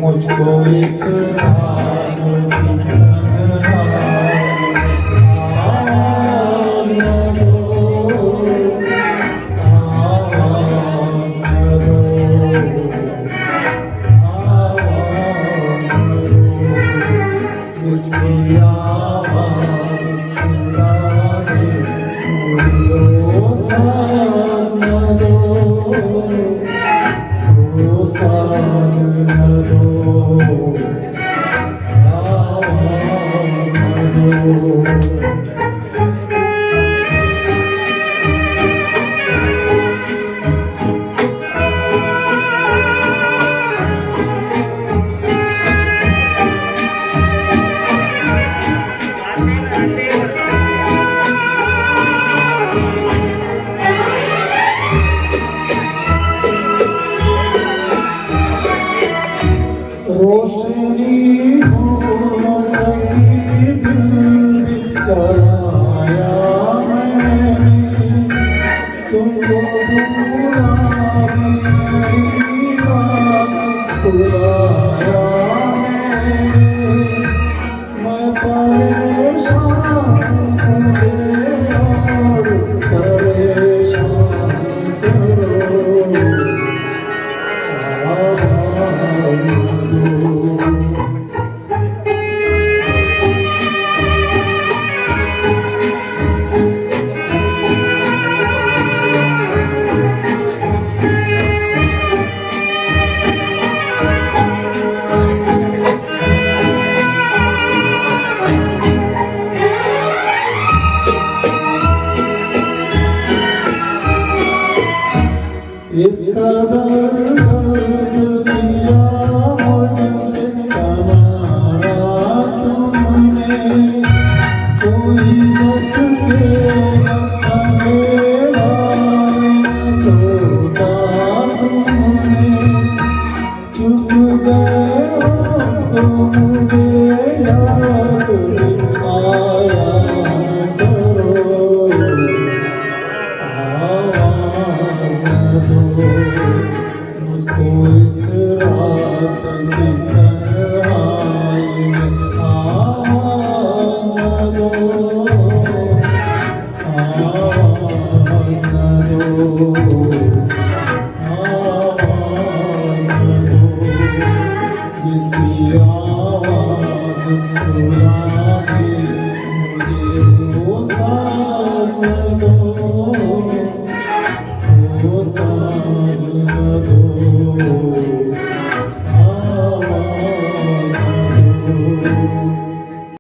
मुझको इस रात की रोशनी हो न सकी दिल में जलाया मैंने तुमको भूला भी नहीं रात बुलाया मैंने मैं परेशान मुझे और परेशान करो इस कदर दर्द दिया मुझसे हमारा तुमने कोई भटके न अकेला न सोचा तुमने चुप गए हो तो मुझे याद भी आया न करो मुझको इस रात की तन्हाई में आवाज़ न दो